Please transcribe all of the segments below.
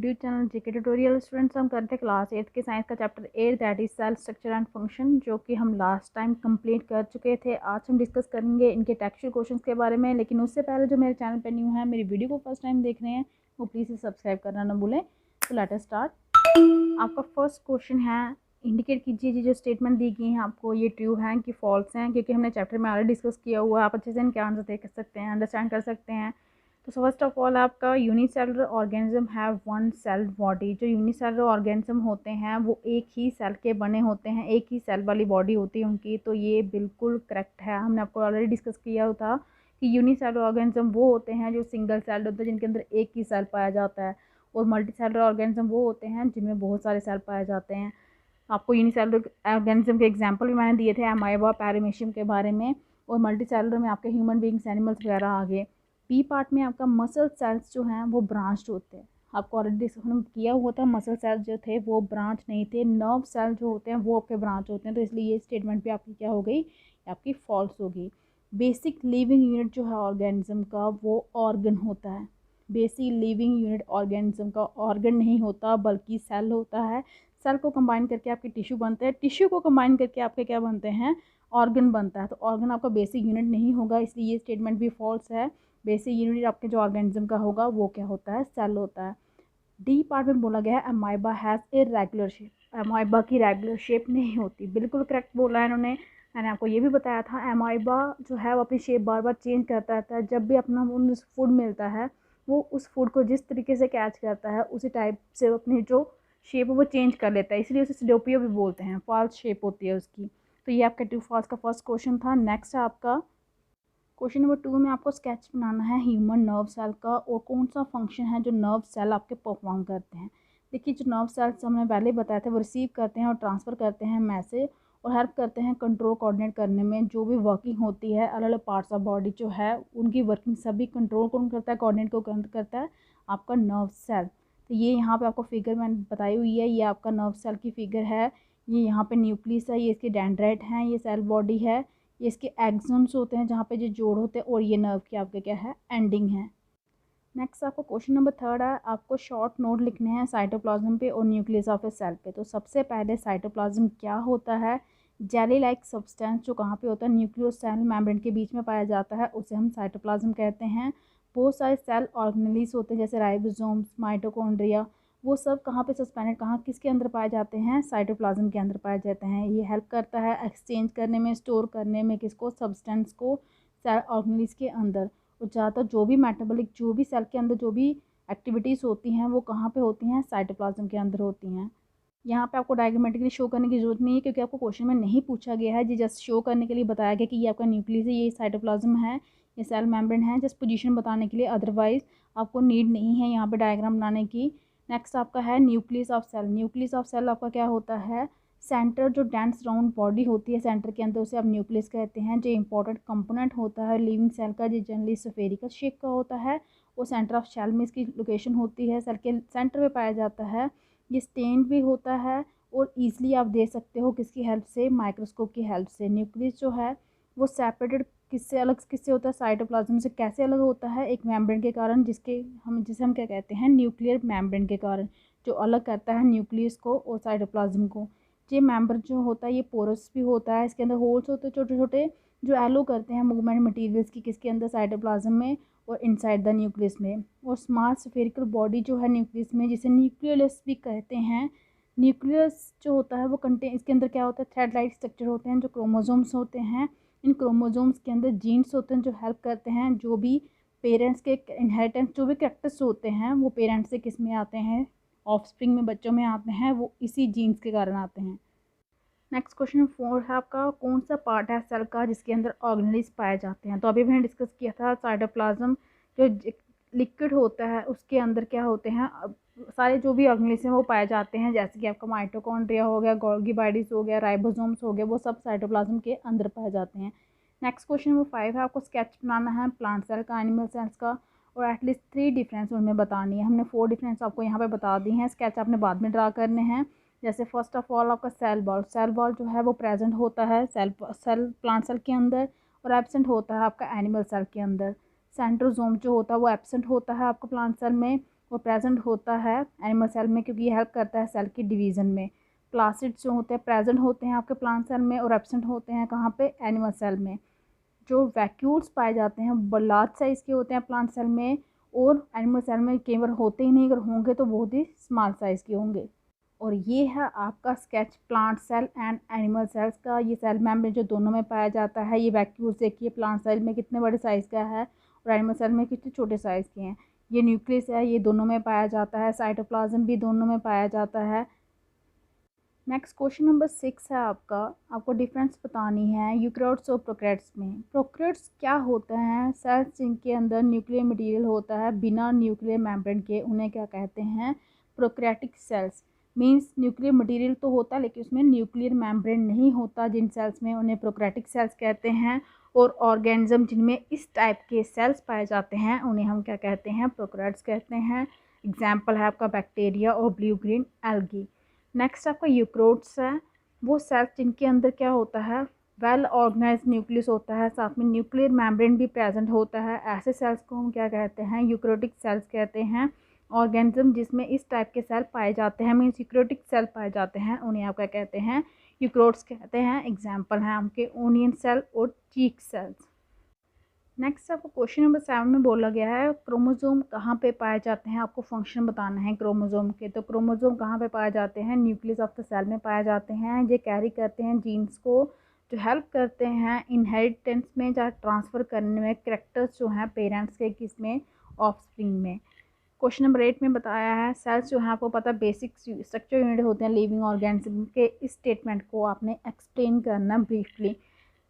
YouTube channel JK tutorial. Students, हम करते हैं क्लास 8 के साइंस का chapter 8 that is cell structure and function, जो कि हम लास्ट टाइम कंप्लीट कर चुके थे। आज हम डिस्कस करेंगे इनके टेक्सचुअल क्वेश्चंस के बारे में। लेकिन उससे पहले जो मेरे चैनल पर न्यू है, मेरी वीडियो को फर्स्ट टाइम देख रहे हैं, वो प्लीज़ सब्सक्राइब करना ना भूलें। तो लेट अस स्टार्ट। आपका फर्स्ट क्वेश्चन है, इंडिकेट कीजिए जो स्टेटमेंट दी गई हैं आपको ये ट्रू हैं कि फॉल्स हैं, क्योंकि हमने चैप्टर में ऑलरेडी डिस्कस किया हुआ है। आप अच्छे से इनके आंसर देख सकते हैं, अंडरस्टैंड कर सकते हैं। तो फर्स्ट ऑफ ऑल आपका unicellular organism have one cell body. जो यूनिसेलुलर ऑर्गेनिज्म होते हैं वो एक ही सेल के बने होते हैं, एक ही सेल वाली बॉडी होती है उनकी। तो ये बिल्कुल करेक्ट है, हमने आपको ऑलरेडी डिस्कस किया था कि यूनिसेलुलर ऑर्गेनिज्म वो होते हैं जो सिंगल सेल होते हैं, जिनके अंदर एक ही सेल पाया जाता है। और मल्टी सेलुलर ऑर्गेनिज्म वो होते हैं जिनमें बहुत सारे सेल पाए जाते हैं। आपको यूनिसेलुलर ऑर्गेनिज्म के एग्जांपल भी मैंने दिए थे, अमाइबा, पैरामीशियम के बारे में। और मल्टी सेलुलर में आपके ह्यूमन बींग्स, एनिमल्स वगैरह आ गए। बी पार्ट में आपका मसल सेल्स जो हैं वो ब्रांच्ड होते हैं। आपको ऑलरेडी डिस्कशन किया हुआ था, मसल सेल्स जो थे वो ब्रांच नहीं थे। नर्व सेल जो होते हैं वो आपके ब्रांच होते हैं। तो इसलिए ये स्टेटमेंट भी आपकी क्या हो गई, आपकी फॉल्स होगी। बेसिक लिविंग यूनिट जो है ऑर्गेनिज्म का वो ऑर्गन होता है। बेसिक लिविंग यूनिट ऑर्गेनिज्म का ऑर्गन नहीं होता बल्कि सेल होता है। सेल को कंबाइन करके आपके टिश्यू बनते हैं, टिश्यू को कंबाइन करके आपके क्या बनते हैं, ऑर्गन बनता है। तो ऑर्गन आपका बेसिक यूनिट नहीं होगा, इसलिए ये स्टेटमेंट भी फॉल्स है। बेसिक यूनिट आपके जो ऑर्गेनिज्म का होगा वो क्या होता है, सेल होता है। डी पार्ट में बोला गया है अमाइबा हैज़ ए रेगुलर शेप। अमाइबा की रेगुलर शेप नहीं होती, बिल्कुल करेक्ट बोला है इन्होंने। मैंने आपको ये भी बताया था, अमाइबा जो है वो अपनी शेप बार बार चेंज करता रहता है। जब भी अपना उन फूड मिलता है, वो उस फूड को जिस तरीके से कैच करता है उसी टाइप से अपनी जो शेप है वो चेंज कर लेता है, इसलिए उसे सिडोपियो भी बोलते हैं। फॉल्स शेप होती है उसकी। तो ये आपका ट्रू फॉल्स का फर्स्ट क्वेश्चन था। नेक्स्ट है आपका क्वेश्चन नंबर 2 में आपको स्केच बनाना है ह्यूमन नर्व सेल का, और कौन सा फंक्शन है जो नर्व सेल आपके परफॉर्म करते हैं। देखिए, जो नर्व सेल्स हमने पहले बताया था वो रिसीव करते हैं और ट्रांसफ़र करते हैं मैसेज, और हेल्प करते हैं कंट्रोल कोऑर्डिनेट करने में। जो भी वर्किंग होती है अलग अलग पार्ट्स ऑफ बॉडी जो है उनकी वर्किंग सभी कंट्रोल कौन करता है, कोऑर्डिनेट को करता है आपका नर्व सेल। तो ये यहाँ पे आपको फिगर मैंने बताई हुई है, ये आपका नर्व सेल की फिगर है। ये यहाँ पे न्यूक्लियस है, ये इसके डेंड्राइट हैं, ये सेल बॉडी है, ये इसके एक्सोन्स होते हैं जहाँ पे जो जोड़ होते हैं, और ये नर्व की आपके क्या है, एंडिंग है। नेक्स्ट आपको क्वेश्चन नंबर 3 है, आपको शॉर्ट नोट लिखने हैं साइटोप्लाज्म पे और न्यूक्लियस ऑफ ए सेल पे। तो सबसे पहले साइटोप्लाज्म क्या होता है, जेली लाइक सब्सटेंस जो कहाँ पे होता है, न्यूक्लियस सेल मेम्ब्रेन के बीच में पाया जाता है, उसे हम साइटोप्लाज्म कहते हैं। बहुत सारे सेल ऑर्गेनेल्स होते हैं जैसे राइबोसोम्स, माइटोकॉन्ड्रिया, वो सब कहाँ पे सस्पेंडेड, कहाँ किसके अंदर पाए जाते हैं, साइटोप्लाज्म के अंदर पाए जाते हैं। ये हेल्प करता है एक्सचेंज करने में, स्टोर करने में, किसको, सब्सटेंस को सेल ऑर्गेनेल्स के अंदर। और ज़्यादातर जो भी मेटाबॉलिक, जो भी सेल के अंदर जो भी एक्टिविटीज़ होती हैं वो कहाँ पे होती हैं, साइटोप्लाज्म के अंदर होती हैं। यहाँ पे आपको डायग्रामेटिकली शो करने की जरूरत नहीं है, क्योंकि आपको क्वेश्चन में नहीं पूछा गया है। जी जस्ट शो करने के लिए बताया गया कि ये आपका न्यूक्लियस है, ये साइटोप्लाज्म है, ये सेल मेम्ब्रेन है, जस्ट पोजीशन बताने के लिए। अदरवाइज आपको नीड नहीं है यहाँ पे डायग्राम बनाने की। नेक्स्ट आपका है nucleus of cell. Nucleus of cell आपका क्या होता है, सेंटर जो डेंस राउंड बॉडी होती है सेंटर के अंदर, उसे आप न्यूक्लियस कहते हैं। जो इंपॉर्टेंट कंपोनेंट होता है लिविंग सेल का, जो जनरली स्फेरिकल शेप का होता है, वो सेंटर ऑफ सेल में इसकी लोकेशन होती है, सेल के सेंटर में पाया जाता है। ये स्टेन्ड भी होता है और ईजिली आप देख सकते हो किसकी हेल्प से, माइक्रोस्कोप की हेल्प से। न्यूक्लियस जो है वो सेपरेटेड किससे अलग किससे होता है, साइटोप्लाज्म से। कैसे अलग होता है, एक मेम्ब्रेन के कारण, जिसे हम क्या कहते हैं, न्यूक्लियर मेम्ब्रेन के कारण, जो अलग करता है न्यूक्लियस को और साइटोप्लाज्म को। ये मेम्बर जो होता है ये पोरस भी होता है, इसके अंदर होल्स होते हैं छोटे छोटे, जो एलो करते हैं मूवमेंट मटेरियल्स की, किसके अंदर, साइटोप्लाज्म में और इनसाइड द न्यूक्लियस में। और स्मॉल स्फेरिकल बॉडी जो है न्यूक्लियस में, जिसे न्यूक्लियस भी कहते हैं। न्यूक्लियस जो होता है वो कंटेन, इसके अंदर क्या होता है, थ्रेड लाइक स्ट्रक्चर होते हैं, जो क्रोमोसोम्स होते हैं। इन क्रोमोसोम्स के अंदर जीन्स होते हैं जो हेल्प करते हैं, जो भी पेरेंट्स के इनहेरिटेंस, जो भी कैरेक्टर्स होते हैं वो पेरेंट्स से किस में आते हैं, ऑफस्प्रिंग में, बच्चों में आते हैं, वो इसी जीन्स के कारण आते हैं। नेक्स्ट क्वेश्चन 4 है आपका, कौन सा पार्ट है सेल का जिसके अंदर ऑर्गेनेल्स पाए जाते हैं। तो अभी मैंने डिस्कस किया था, साइटोप्लाज्म जो लिक्विड होता है उसके अंदर क्या होते हैं, सारे जो भी ऑर्गेनेल्स हैं वो पाए जाते हैं, जैसे कि आपका माइटोकॉन्ड्रिया हो गया, गोल्गी बॉडीज हो गया, राइबोसोम्स हो गया, वो सब साइटोप्लाज्म के अंदर पाए जाते हैं। नेक्स्ट क्वेश्चन नंबर 5 है, आपको स्केच बनाना है प्लांट सेल का, एनिमल सेल्स का, और एटलीस्ट 3 डिफरेंस उनमें बतानी है। हमने 4 डिफरेंस आपको यहाँ पे बता दी हैं, स्केच आपने बाद में ड्रा करने हैं। जैसे फर्स्ट ऑफ ऑल आपका सेल बॉल, सेल बॉल जो है वो प्रेजेंट होता है सेल प्लांट सेल के अंदर, और एब्सेंट होता है आपका एनिमल सेल के अंदर। सेंट्रोजोम जो होता है वो एब्सेंट होता है आपका प्लांट सेल में, वो प्रेजेंट होता है एनिमल सेल में, क्योंकि ये हेल्प करता है सेल की डिवीज़न में। प्लासिड्स जो होते हैं प्रेजेंट होते हैं आपके प्लांट सेल में और एब्सेंट होते हैं कहाँ पे, एनिमल सेल में। जो वैक्यूल्स पाए जाते हैं वो लार्ज साइज़ के होते हैं प्लांट सेल में, और एनिमल सेल में कई बार होते ही नहीं, अगर होंगे तो बहुत ही स्मॉल साइज़ के होंगे। और ये है आपका sketch plant cell and animal cells का। ये सेल मेम्ब्रेन जो दोनों में पाया जाता है। ये वैक्यूल्स देखिए प्लांट सेल में कितने बड़े साइज़ का है और एनिमल सेल में कितने छोटे साइज़ के हैं। ये न्यूक्लियस है, ये दोनों में पाया जाता है। साइटोप्लाज्म भी दोनों में पाया जाता है। नेक्स्ट क्वेश्चन नंबर 6 है आपको डिफरेंस बतानी है यूकैरियोट्स और प्रोकैरियोट्स में। प्रोकैरियोट्स क्या होते हैं, सेल्स जिनके अंदर न्यूक्लियर मटेरियल होता है बिना न्यूक्लियर मेम्ब्रेन के, उन्हें क्या कहते हैं, prokaryotic cells. Means nuclear material तो होता है लेकिन उसमें न्यूक्लियर मेम्ब्रेन नहीं होता जिन सेल्स में, उन्हें प्रोकैरियोटिक सेल्स कहते हैं। और ऑर्गेनिज्म जिनमें इस टाइप के सेल्स पाए जाते हैं उन्हें हम क्या कहते हैं, प्रोकैरियोट्स कहते हैं। एग्जाम्पल है आपका बैक्टीरिया और ब्लू ग्रीन एल्गी। नेक्स्ट आपका यूकैरियोट्स है, वो सेल्स जिनके अंदर क्या होता है, वेल ऑर्गेनाइज न्यूक्लियस होता है, साथ में न्यूक्लियर मेम्ब्रेन भी प्रेजेंट होता है। ऐसे सेल्स को हम क्या कहते हैं, यूकैरियोटिक सेल्स कहते हैं। ऑर्गेनिज्म जिसमें इस टाइप के सेल पाए जाते हैं, मीन्स यूकैरियोटिक सेल पाए जाते हैं, उन्हें आप क्या कहते हैं, यूकैरियोट्स कहते हैं। एग्जाम्पल हैं आपके ओनियन सेल और चीक सेल्स। नेक्स्ट आपको क्वेश्चन नंबर 7 में बोला गया है क्रोमोसोम कहाँ पे पाए जाते हैं, आपको फंक्शन बताना है क्रोमोसोम के। तो क्रोमोसोम कहाँ पे पाए जाते हैं, न्यूक्लियस ऑफ द सेल में पाए जाते हैं। ये कैरी करते हैं जीन्स को, जो हेल्प करते हैं इनहेरिटेंस में या ट्रांसफ़र करने में, कैरेक्टर्स जो हैं पेरेंट्स के किसमें, ऑफस्प्रिंग में। क्वेश्चन नंबर 8 में बताया है सेल्स जो है आपको पता बेसिक स्ट्रक्चर यूनिट होते हैं लिविंग ऑर्गेनिज्म के। इस स्टेटमेंट को आपने एक्सप्लेन करना ब्रीफली।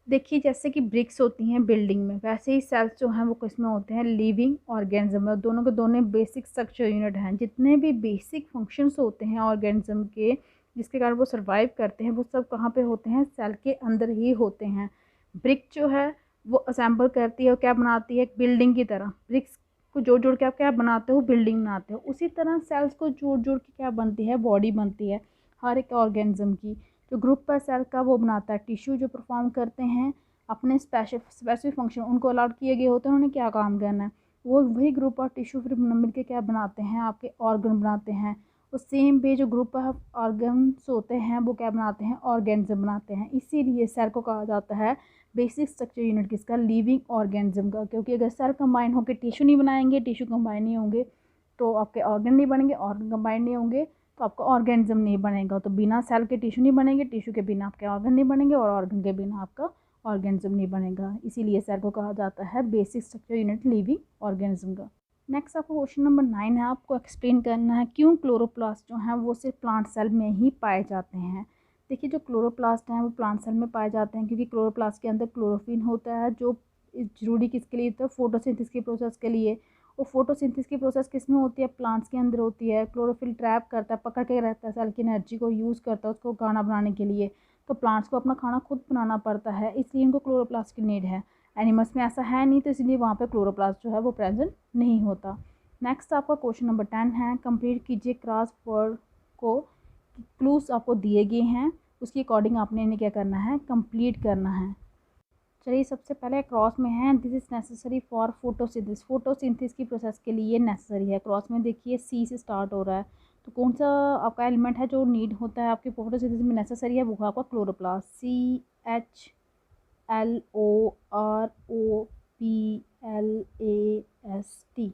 देखिए जैसे कि ब्रिक्स होती हैं बिल्डिंग में, वैसे ही सेल्स जो हैं वो किसमें होते हैं, लिविंग ऑर्गेनिज्म में। दोनों के दोनों बेसिक स्ट्रक्चर यूनिट हैं। जितने भी बेसिक फंक्शंस होते हैं ऑर्गेनिज्म के जिसके कारण वो सर्वाइव करते हैं, वो सब कहाँ पे होते हैं, सेल के अंदर ही होते हैं। ब्रिक जो है वो असेंबल करती है और क्या बनाती है, एक बिल्डिंग की तरह। ब्रिक्स को जोड़ जोड़ के आप क्या बनाते हो, बिल्डिंग बनाते हो। उसी तरह सेल्स को जोड़ जोड़ के क्या बनती है, बॉडी बनती है हर एक ऑर्गेनिज्म की। जो ग्रुप है सेल का वो बनाता है टिश्यू, जो परफॉर्म करते हैं अपने स्पेसिफिक फंक्शन, उनको अलॉट किए गए होते हैं उन्होंने क्या काम करना है, वो वही ग्रुप और टिश्यू फिर मिल के क्या बनाते हैं, आपके ऑर्गन बनाते हैं। और सेम वे जो ग्रुप ऑफ ऑर्गन्स होते हैं वो क्या बनाते हैं, ऑर्गेनिज्म बनाते हैं। इसीलिए सेल को कहा जाता है बेसिक स्ट्रक्चर यूनिट किसका, लिविंग ऑर्गेनिज्म का। क्योंकि अगर सेल कंबाइन होकर टिश्यू नहीं बनाएंगे, टिश्यू कंबाइन नहीं होंगे तो आपके ऑर्गन नहीं बनेंगे, ऑर्गन कंबाइन नहीं होंगे तो आपका ऑर्गेनिज्म नहीं बनेगा। तो बिना सेल के टिश्यू नहीं बनेंगे, टिश्यू के बिना आपके ऑर्गन नहीं बनेंगे और ऑर्गन के बिना आपका ऑर्गेनिज्म नहीं बनेगा। इसीलिए सेल को कहा जाता है basic structure unit living organism का। नेक्स्ट आपको क्वेश्चन नंबर 9 है, आपको एक्सप्लेन करना है क्यों क्लोरोप्लास्ट जो हैं वो सिर्फ प्लांट सेल में ही पाए जाते हैं। देखिए जो क्लोरोप्लास्ट हैं वो प्लांट सेल में पाए जाते हैं क्योंकि क्लोरोप्लास्ट के अंदर क्लोरोफिल होता है, जो ज़रूरी किसके लिए, तो फोटोसिंथेसिस की प्रोसेस के लिए। और फोटोसिंथेसिस की प्रोसेस किस में होती है, प्लांट्स के अंदर होती है। क्लोरोफिल ट्रैप करता है, पकड़ के रहता है, सेल की एनर्जी को यूज़ करता है उसको खाना बनाने के लिए। तो प्लांट्स को अपना खाना खुद बनाना पड़ता है, इसलिए इनको क्लोरोप्लास्ट की नीड है। एनिमल्स में ऐसा है नहीं, तो इसलिए वहाँ पे क्लोरोप्लास्ट जो है वो प्रेजेंट नहीं होता। नेक्स्ट आपका क्वेश्चन नंबर 10 है, कंप्लीट कीजिए क्रॉस वर्ड को। क्लूज आपको दिए गए हैं, उसके अकॉर्डिंग आपने इन्हें क्या करना है, कंप्लीट करना है। चलिए सबसे पहले क्रॉस में है, this is necessary for photosynthesis. Photosynthesis की प्रोसेस के लिए नेसेसरी है। क्रॉस में देखिए सी से स्टार्ट हो रहा है, तो कौन सा आपका एलिमेंट है जो नीड होता है आपके फोटोसिंथेसिस में, नेसेसरी है, वो आपका क्लोरोप्लास्ट। CHLOROPLAST,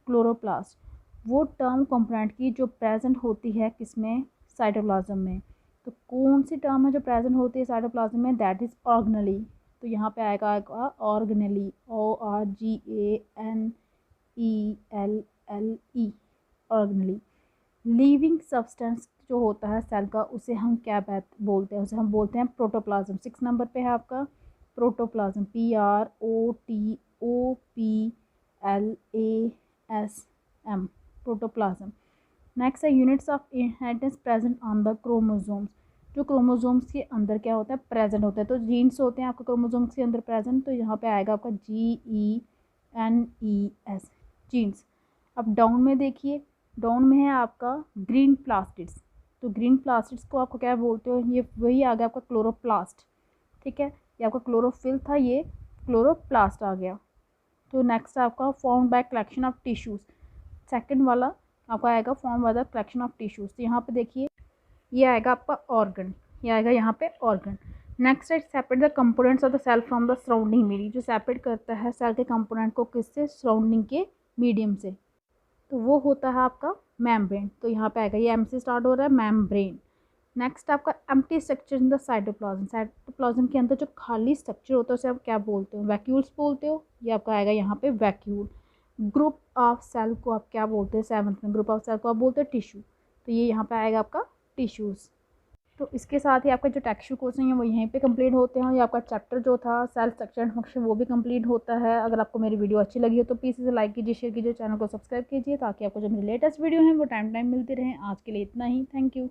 chloroplast. वो टर्म कंपोनेंट की जो प्रेजेंट होती है किसमें, साइटोप्लाज्म में। तो कौन सी टर्म है जो प्रेजेंट होती है साइटोप्लाज्म में, दैट इज़ ऑर्गेनेली। तो यहाँ पे आएगा organelle, ORGANELLE, organelle. Living substance जो होता है सेल का उसे हम क्या बोलते हैं, उसे हम बोलते हैं प्रोटोप्लाज्म। 6 नंबर पे है आपका प्रोटोप्लाज्म, PROTOPLASM, प्रोटोप्लाज्म। नेक्स्ट है units of inheritance present on the chromosomes. जो क्रोमोसोम्स के अंदर क्या होता है, प्रेजेंट होता है। तो जीन्स होते हैं आपके क्रोमोसोम्स के अंदर प्रेजेंट, तो यहाँ पे आएगा आपका GENES, जीन्स। अब डाउन में देखिए, डाउन में है आपका ग्रीन प्लास्टिड्स। तो ग्रीन प्लास्टिड्स को आपको क्या बोलते हो, ये वही आ गया आपका क्लोरोप्लास्ट। ठीक है, ये आपका क्लोरोफिल था, ये क्लोरोप्लास्ट आ गया। तो नेक्स्ट आपका formed by collection of tissues. Second वाला आपका आएगा form by the collection of tissues. तो यहाँ पे देखिए ये आएगा आपका ऑर्गन, ये आएगा यहाँ पे ऑर्गन। नेक्स्ट है separate the components of the cell from the surrounding medium, जो सेपरेट करता है सेल के कंपोनेंट को किससे, सराउंडिंग के मीडियम से, तो वो होता है आपका मेम्ब्रेन। तो यहाँ पे आएगा, ये एम से स्टार्ट हो रहा है, मेम्ब्रेन। नेक्स्ट आपका empty structure in the cytoplasm, cytoplasm के अंदर जो खाली स्ट्रक्चर होता है उसे आप क्या बोलते हो, वैक्यूल्स बोलते हो। ये आपका आएगा यहाँ पे वैक्यूल। ग्रुप ऑफ सेल को आप क्या बोलते हैं, सेवंथ में ग्रुप ऑफ सेल को आप बोलते हैं टिश्यू। तो ये यहाँ पे आएगा आपका टिश्यूज़। तो इसके साथ ही आपका जो टेक्सचर कोर्स हैं वो यहीं पे कंप्लीट होते हैं। ये आपका चैप्टर जो था सेल स्ट्रक्चर एंड फंक्शन वो भी कंप्लीट होता है। अगर आपको मेरी वीडियो अच्छी लगी हो तो प्लीज़ इसे लाइक कीजिए, शेयर कीजिए, चैनल को सब्सक्राइब कीजिए ताकि आपको जो मेरी लेटेस्ट वीडियो हैं वो टाइम टाइम मिलती रहें। आज के लिए इतना ही, थैंक यू।